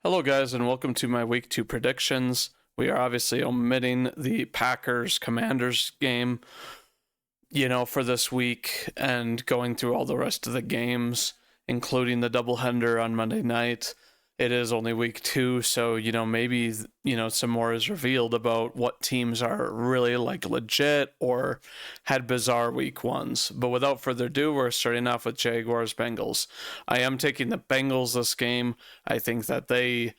Hello, guys, and welcome to my week 2 predictions. We are obviously omitting the Packers Commanders game, for this week and going through all the rest of the games, including the doubleheader on Monday night. It is only week 2, so, maybe, some more is revealed about what teams are really legit or had bizarre week 1s. But without further ado, we're starting off with Jaguars Bengals. I am taking the Bengals this game. I think that they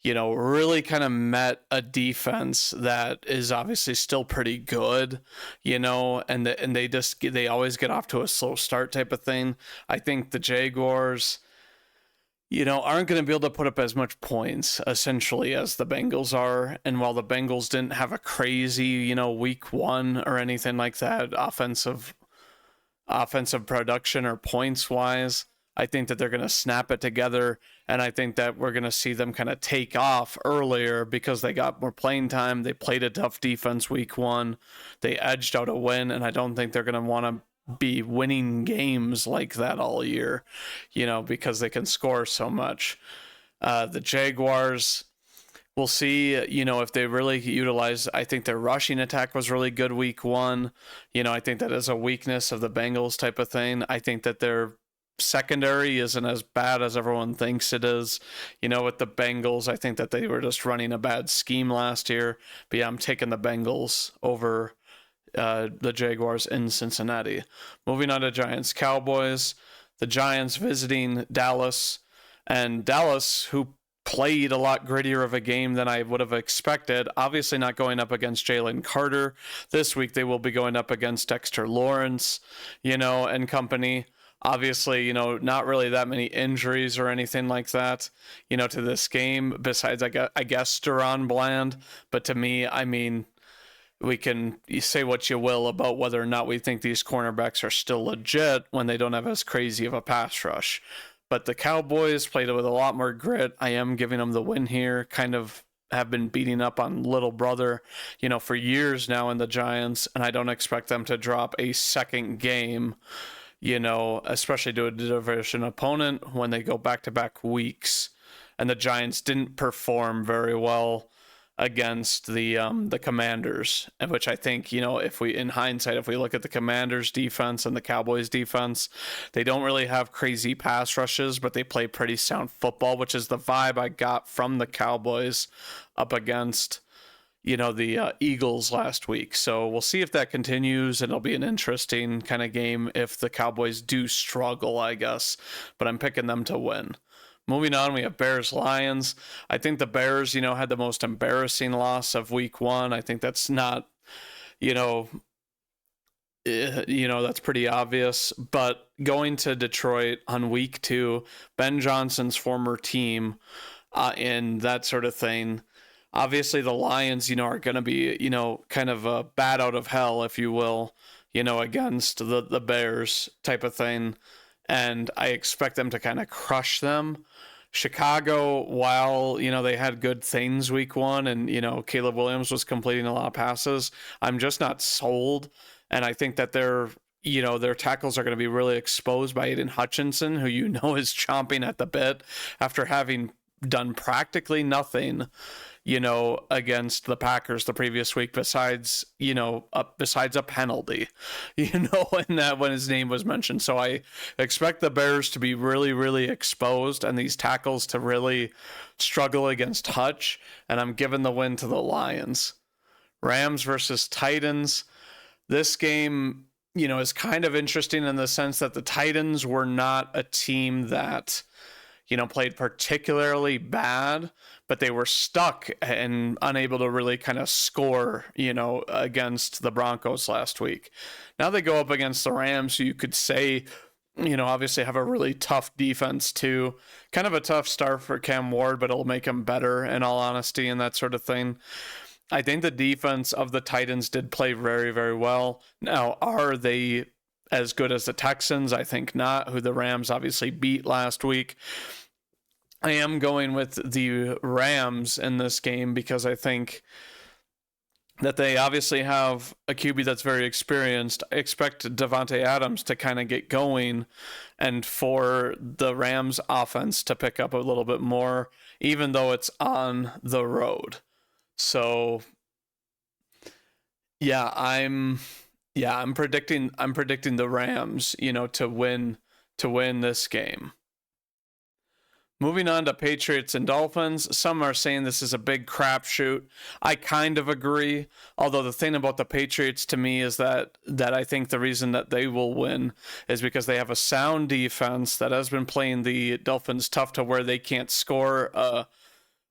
really kind of met a defense that is obviously still pretty good, and they always get off to a slow start type of thing. I think the Jaguars, aren't going to be able to put up as much points essentially as the Bengals are. And while the Bengals didn't have a crazy, week 1 or anything like that, offensive production or points wise, I think that they're going to snap it together, and I think that we're going to see them kind of take off earlier because they got more playing time. They played a tough defense week 1. They edged out a win, and I don't think they're going to want to be winning games like that all year, because they can score so much. The Jaguars, we'll see, if they really utilize. I think their rushing attack was really good week 1. I think that is a weakness of the Bengals type of thing. I think that their secondary isn't as bad as everyone thinks it is. With the Bengals, I think that they were just running a bad scheme last year. But yeah, I'm taking the Bengals over the Jaguars in Cincinnati. Moving on to Giants Cowboys. The Giants visiting Dallas, and Dallas, who played a lot grittier of a game than I would have expected. Obviously not going up against Jalen Carter. This week they will be going up against Dexter Lawrence, and company. Obviously, not really that many injuries or anything like that, to this game, besides, I guess, Deron Bland. But to me, we can say what you will about whether or not we think these cornerbacks are still legit when they don't have as crazy of a pass rush. But the Cowboys played it with a lot more grit. I am giving them the win here, kind of have been beating up on little brother, for years now in the Giants, and I don't expect them to drop a second game, especially to a division opponent when they go back-to-back weeks. And the Giants didn't perform very well against the Commanders, which I think, if we look at the Commanders defense and the Cowboys defense, they don't really have crazy pass rushes, but they play pretty sound football, which is the vibe I got from the Cowboys up against the Eagles last week. So we'll see if that continues, and it'll be an interesting kind of game if the Cowboys do struggle, I guess. But I'm picking them to win. Moving on, we have Bears-Lions. I think the Bears, had the most embarrassing loss of week 1. I think that's not, that's pretty obvious. But going to Detroit on week 2, Ben Johnson's former team, and that sort of thing. Obviously, the Lions, are going to be, kind of a bat out of hell, if you will, against the Bears type of thing. And I expect them to kind of crush them. Chicago, while, they had good things week 1 and, Caleb Williams was completing a lot of passes, I'm just not sold. And I think that their tackles are going to be really exposed by Aiden Hutchinson, who is chomping at the bit after having done practically nothing, against the Packers the previous week, besides a penalty, and that when his name was mentioned. So I expect the Bears to be really, really exposed and these tackles to really struggle against Hutch, and I'm giving the win to the Lions. Rams versus Titans. This game, is kind of interesting in the sense that the Titans were not a team that played particularly bad, but they were stuck and unable to really kind of score, against the Broncos last week. Now they go up against the Rams, who you could say, obviously have a really tough defense too. Kind of a tough start for Cam Ward, but it'll make him better in all honesty and that sort of thing. I think the defense of the Titans did play very, very well. Now, are they as good as the Texans? I think not, who the Rams obviously beat last week. I am going with the Rams in this game because I think that they obviously have a QB that's very experienced. I expect Devontae Adams to kind of get going and for the Rams offense to pick up a little bit more, even though it's on the road. So yeah, I'm predicting the Rams, to win this game. Moving on to Patriots and Dolphins, some are saying this is a big crapshoot. I kind of agree. Although the thing about the Patriots to me is that I think the reason that they will win is because they have a sound defense that has been playing the Dolphins tough to where they can't score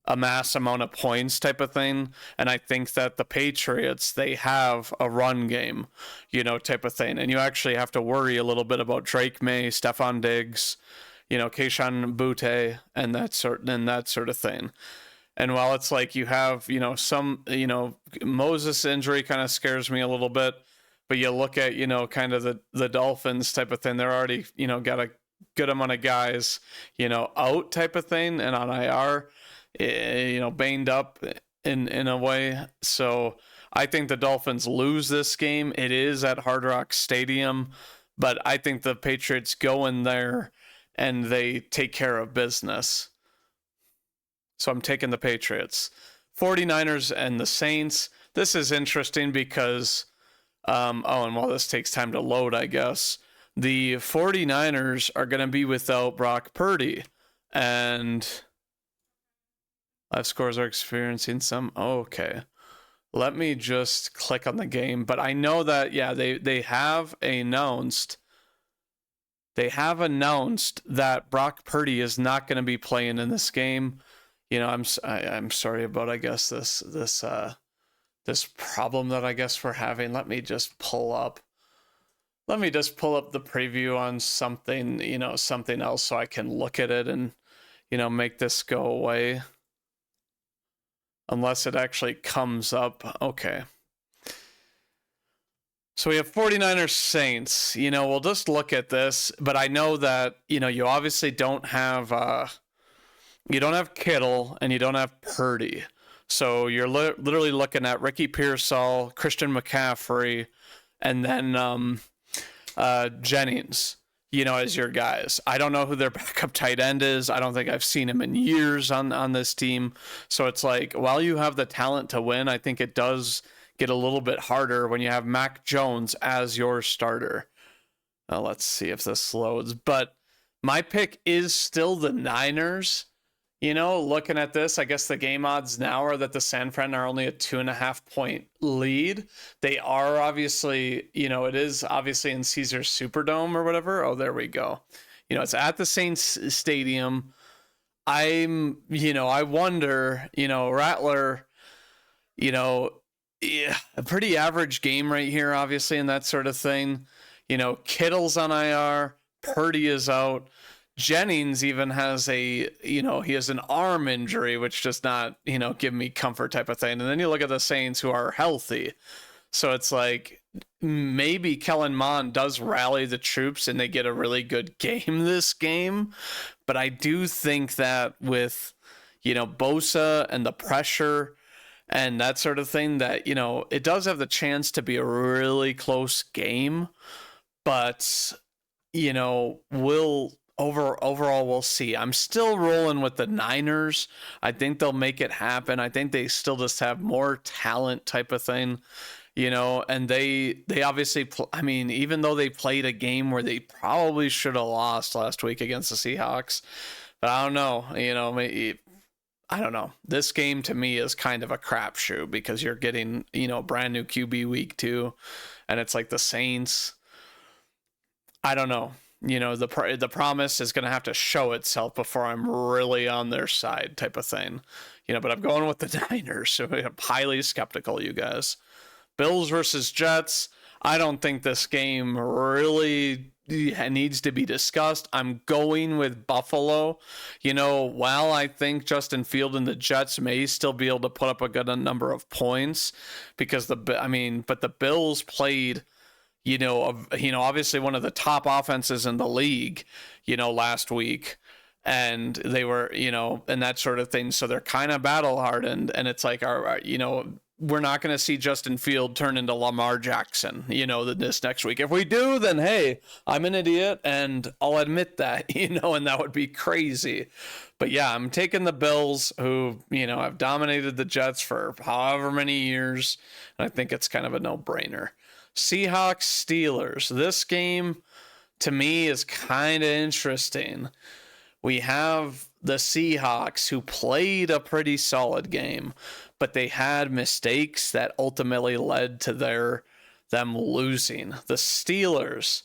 a mass amount of points type of thing. And I think that the Patriots, they have a run game, type of thing. And you actually have to worry a little bit about Drake May, Stephon Diggs, Kayshon Boutte and that sort of thing. And while it's like you have, some, Moses injury kind of scares me a little bit, but you look at, kind of the Dolphins type of thing, they're already, got a good amount of guys, out type of thing and on IR, banged up in a way. So I think the Dolphins lose this game. It is at Hard Rock Stadium, but I think the Patriots go in there and they take care of business. So I'm taking the Patriots. 49ers and the Saints. This is interesting because, and while this takes time to load, I guess, the 49ers are going to be without Brock Purdy. And live scores are experiencing some. Okay. Let me just click on the game. But I know that, they have announced that Brock Purdy is not going to be playing in this game. I'm sorry about, I guess, this problem that I guess we're having. Let me just pull up the preview on something, something else so I can look at it and, make this go away. Unless it actually comes up. Okay. So we have 49ers Saints. We'll just look at this, but I know that, you obviously don't have Kittle and you don't have Purdy. So you're literally looking at Ricky Pearsall, Christian McCaffrey, and then Jennings, as your guys. I don't know who their backup tight end is. I don't think I've seen him in years on this team. So it's like, while you have the talent to win, I think it does get a little bit harder when you have Mac Jones as your starter. Let's see if this loads. But my pick is still the Niners. Looking at this, I guess the game odds now are that the San Fran are only a 2.5 point lead. They are obviously, it is obviously in Caesars Superdome or whatever. Oh, there we go. It's at the Saints Stadium. I wonder, Rattler, a pretty average game right here, obviously, and that sort of thing. Kittle's on IR, Purdy is out. Jennings even has he has an arm injury, which does not, give me comfort type of thing. And then you look at the Saints who are healthy. So it's like maybe Kellen Mond does rally the troops and they get a really good game this game. But I do think that with, Bosa and the pressure and that sort of thing, that, it does have the chance to be a really close game. But, overall, we'll see. I'm still rolling with the Niners. I think they'll make it happen. I think they still just have more talent type of thing, and they obviously, even though they played a game where they probably should have lost last week against the Seahawks, but I don't know, I don't know. This game to me is kind of a crapshoot because you're getting, brand new QB week 2, and it's like the Saints. I don't know. The promise is going to have to show itself before I'm really on their side type of thing. But I'm going with the Niners, so I'm highly skeptical, you guys. Bills versus Jets. I don't think this game really needs to be discussed. I'm going with Buffalo. While I think Justin Field and the Jets may still be able to put up a good number of points because but the Bills played, obviously one of the top offenses in the league, last week. And they were, and that sort of thing. So they're kind of battle hardened. And it's like, we're not going to see Justin Field turn into Lamar Jackson, this next week. If we do, then hey, I'm an idiot and I'll admit that, and that would be crazy. But yeah, I'm taking the Bills, who, have dominated the Jets for however many years. And I think it's kind of a no-brainer. Seahawks, Steelers. This game, to me, is kind of interesting. We have the Seahawks, who played a pretty solid game, but they had mistakes that ultimately led to them losing. The Steelers,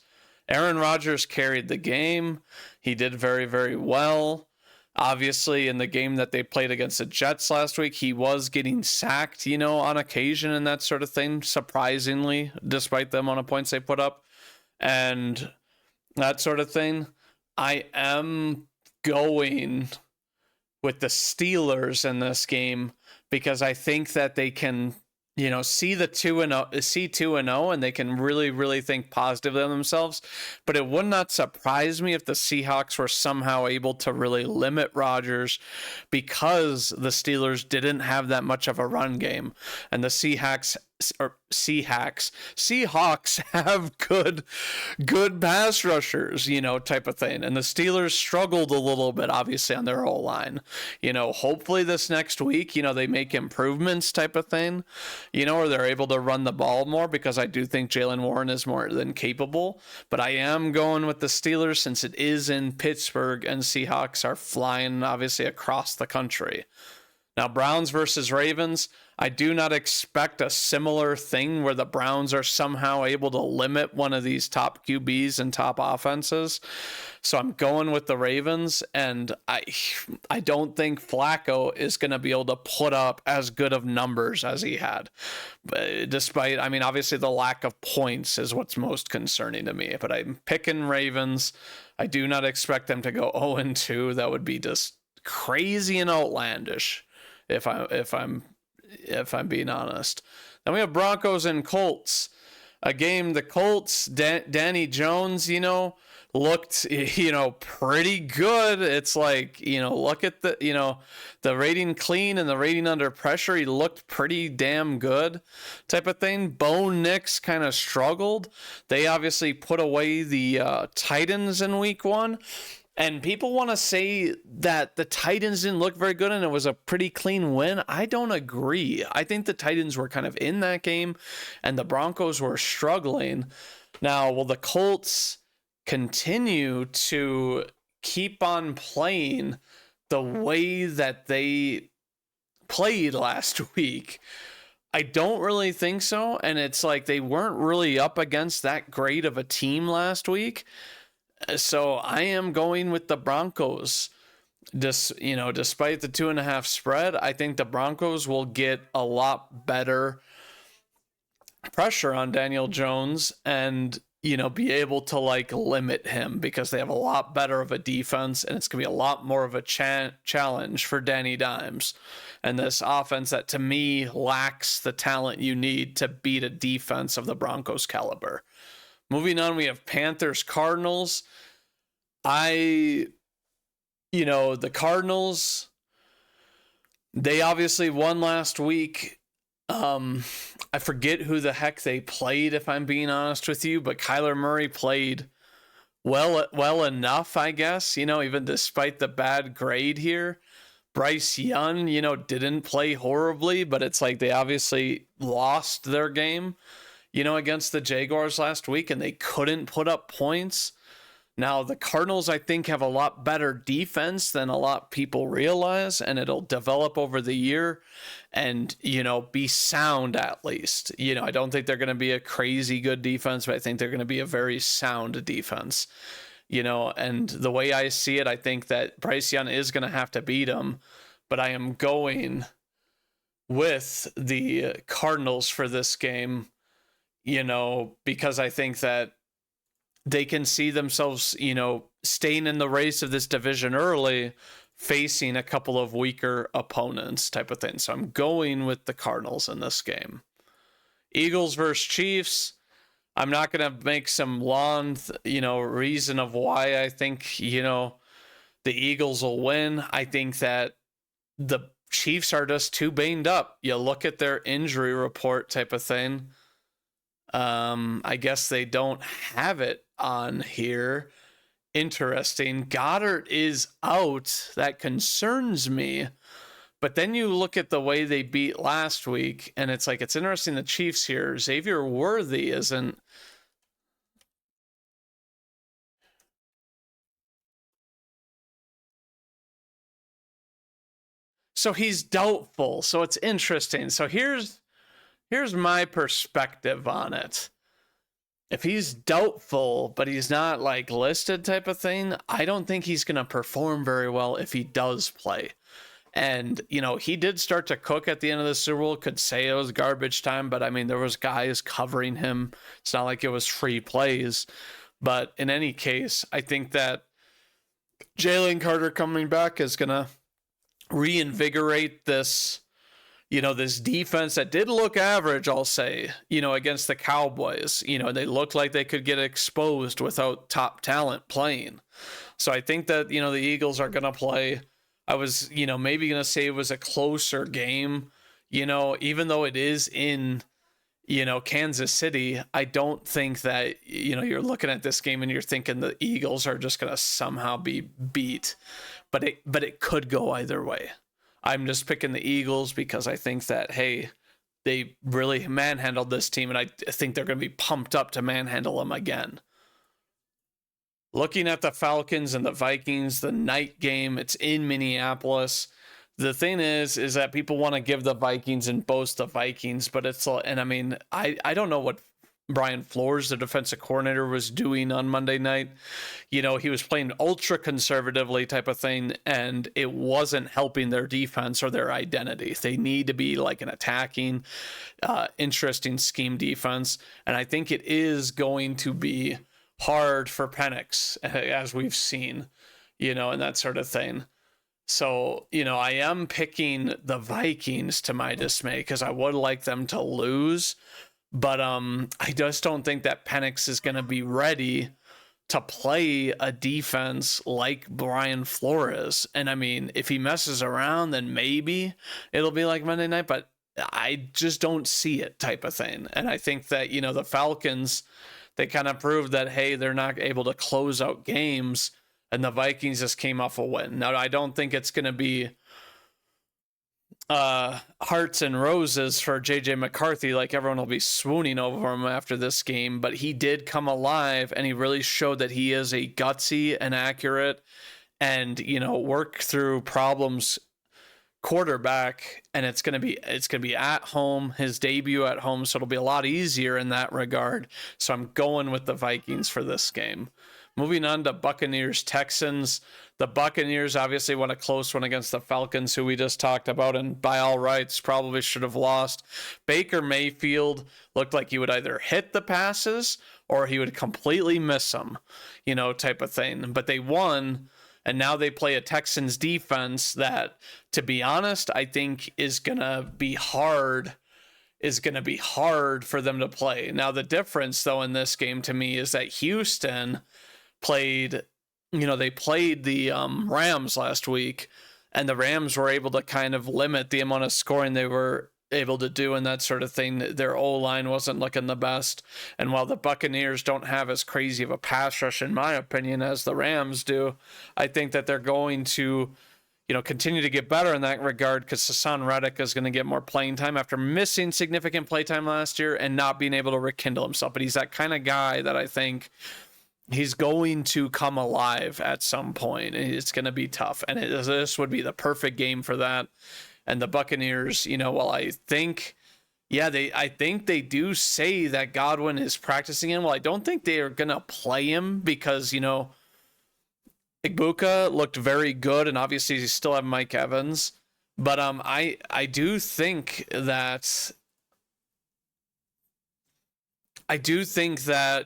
Aaron Rodgers carried the game. He did very, very well. Obviously, in the game that they played against the Jets last week, he was getting sacked, on occasion and that sort of thing, surprisingly, despite the amount of points they put up and that sort of thing. I am going with the Steelers in this game because I think that they can, see 2-0, and they can really, really think positively of themselves. But it would not surprise me if the Seahawks were somehow able to really limit Rodgers, because the Steelers didn't have that much of a run game, and the Seahawks have good pass rushers, type of thing. And the Steelers struggled a little bit, obviously, on their O-line. Hopefully this next week, they make improvements, type of thing, or they're able to run the ball more, because I do think Jaylen Warren is more than capable. But I am going with the Steelers since it is in Pittsburgh and Seahawks are flying, obviously, across the country. Now, Browns versus Ravens, I do not expect a similar thing where the Browns are somehow able to limit one of these top QBs and top offenses. So I'm going with the Ravens, and I don't think Flacco is going to be able to put up as good of numbers as he had. But despite, obviously the lack of points is what's most concerning to me. But I'm picking Ravens. I do not expect them to go 0-2. That would be just crazy and outlandish, if I'm being honest. Then we have Broncos and Colts. A game, the Colts, Danny Jones, looked, pretty good. It's like, look at the rating clean and the rating under pressure. He looked pretty damn good, type of thing. Bo Nix kind of struggled. They obviously put away the Titans in week 1. And people want to say that the Titans didn't look very good and it was a pretty clean win. I don't agree. I think the Titans were kind of in that game and the Broncos were struggling. Now, will the Colts continue to keep on playing the way that they played last week? I don't really think so. And it's like they weren't really up against that great of a team last week. So I am going with the Broncos. Despite the 2.5 spread, I think the Broncos will get a lot better pressure on Daniel Jones and, be able to limit him, because they have a lot better of a defense, and it's going to be a lot more of a challenge for Danny Dimes and this offense that, to me, lacks the talent you need to beat a defense of the Broncos caliber. Moving on, we have Panthers, Cardinals. The Cardinals, they obviously won last week. I forget who the heck they played, if I'm being honest with you, but Kyler Murray played well enough, I guess, even despite the bad grade here. Bryce Young, didn't play horribly, but it's like they obviously lost their game, against the Jaguars last week, and they couldn't put up points. Now, the Cardinals, I think, have a lot better defense than a lot of people realize, and it'll develop over the year and, be sound at least. I don't think they're going to be a crazy good defense, but I think they're going to be a very sound defense. And the way I see it, I think that Bryce Young is going to have to beat them, but I am going with the Cardinals for this game, because I think that they can see themselves, staying in the race of this division early, facing a couple of weaker opponents, type of thing. So I'm going with the Cardinals in this game. Eagles versus Chiefs. I'm not going to make some long, reason of why I think, the Eagles will win. I think that the Chiefs are just too banged up. You look at their injury report type of thing. I guess they don't have it on here. Interesting. Goddard is out. That concerns me. But then you look at the way they beat last week, and it's like, it's interesting the Chiefs here. Xavier Worthy isn't. So he's doubtful. So it's interesting. So here's my perspective on it. If he's doubtful, but he's not like listed type of thing, I don't think he's going to perform very well if he does play. And, you know, he did start to cook at the end of the Super Bowl. Could say it was garbage time, but I mean, there was guys covering him. It's not like it was free plays. But in any case, I think that Jalen Carter coming back is going to reinvigorate this, you know, this defense that did look average, I'll say, you know, against the Cowboys. You know, they looked like they could get exposed without top talent playing. So I think that, you know, the Eagles are going to play. I was, you know, maybe going to say it was a closer game, you know, even though it is in, you know, Kansas City. I don't think that, you know, you're looking at this game and you're thinking the Eagles are just going to somehow be beat, but it could go either way. I'm just picking the Eagles because I think that, hey, they really manhandled this team, and I think they're going to be pumped up to manhandle them again. Looking at the Falcons and the Vikings, the night game, it's in Minneapolis. The thing is that people want to give the Vikings and boast the Vikings, but it's, and I mean, I don't know what Brian Flores, the defensive coordinator, was doing on Monday night. You know, he was playing ultra conservatively type of thing, and it wasn't helping their defense or their identity. They need to be like an attacking, interesting scheme defense. And I think it is going to be hard for Penix, as we've seen, you know, and that sort of thing. So, you know, I am picking the Vikings to my dismay because I would like them to lose. But I just don't think that Penix is going to be ready to play a defense like Brian Flores. And I mean, if he messes around, then maybe it'll be like Monday night, but I just don't see it type of thing. And I think that, you know, the Falcons, they kind of proved that, hey, they're not able to close out games, and the Vikings just came off a win. Now, I don't think it's going to be hearts and roses for JJ McCarthy, like everyone will be swooning over him after this game, but he did come alive, and he really showed that he is a gutsy and accurate and, you know, work through problems quarterback, and it's gonna be at home, his debut at home, so it'll be a lot easier in that regard. So I'm going with the Vikings for this game. Moving on to Buccaneers Texans. The Buccaneers obviously won a close one against the Falcons, who we just talked about, and by all rights probably should have lost. Baker Mayfield looked like he would either hit the passes or he would completely miss them, you know, type of thing. But they won. And now they play a Texans defense that, to be honest, I think is going to be hard for them to play. Now, the difference, though, in this game to me is that Houston played, you know, they played the Rams last week, and the Rams were able to kind of limit the amount of scoring they were able to do and that sort of thing. Their O-line wasn't looking the best. And while the Buccaneers don't have as crazy of a pass rush, in my opinion, as the Rams do, I think that they're going to, you know, continue to get better in that regard, because Hassan Reddick is going to get more playing time after missing significant play time last year and not being able to rekindle himself. But he's that kind of guy that I think he's going to come alive at some point. It's going to be tough. And this would be the perfect game for that. And the Buccaneers, you know, well, I think they do say that Godwin is practicing him. Well, I don't think they are going to play him because, you know, Igbuka looked very good, and obviously you still have Mike Evans. But I do think that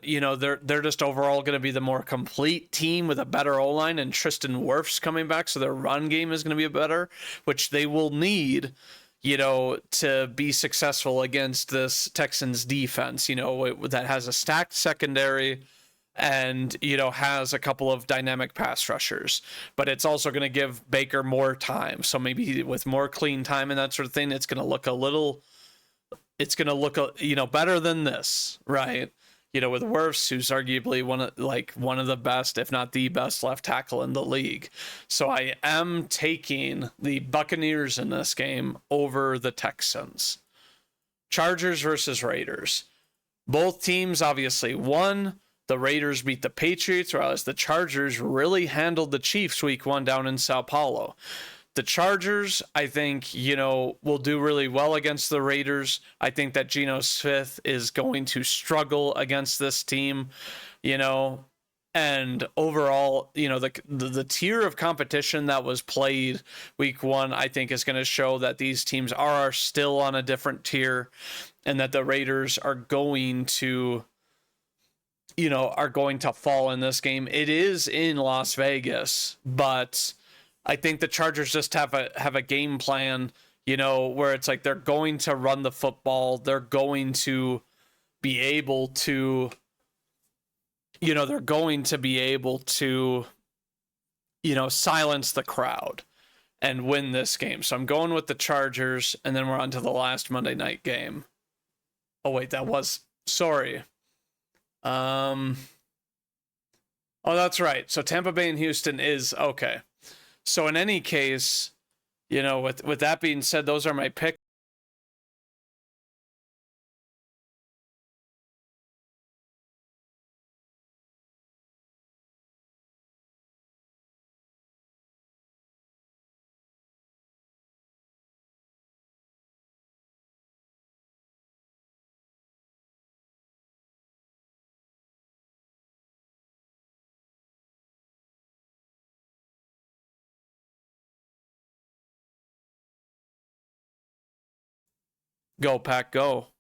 you know, they're just overall going to be the more complete team with a better O-line, and Tristan Wirfs coming back, so their run game is going to be better, which they will need, you know, to be successful against this Texans defense, you know, that has a stacked secondary, and, has a couple of dynamic pass rushers, but it's also going to give Baker more time. So maybe with more clean time and that sort of thing, it's going to look better than this, right? With Wirfs, who's arguably one of the best, if not the best left tackle in the league. So I am taking the Buccaneers in this game over the Texans. Chargers versus Raiders. Both teams obviously won. The Raiders beat the Patriots, whereas the Chargers really handled the Chiefs week 1 down in Sao Paulo. The Chargers, I think, will do really well against the Raiders. I think that Geno Smith is going to struggle against this team, and overall, the tier of competition that was played week 1, I think, is going to show that these teams are still on a different tier, and that the Raiders are going to fall in this game. It is in Las Vegas, but I think the Chargers just have a game plan, where it's like they're going to run the football. They're going to be able to, silence the crowd and win this game. So I'm going with the Chargers, and then we're on to the last Monday night game. Oh, wait, sorry. Oh, that's right. So Tampa Bay and Houston is okay. So in any case, with that being said, those are my picks. Go, Pack, go.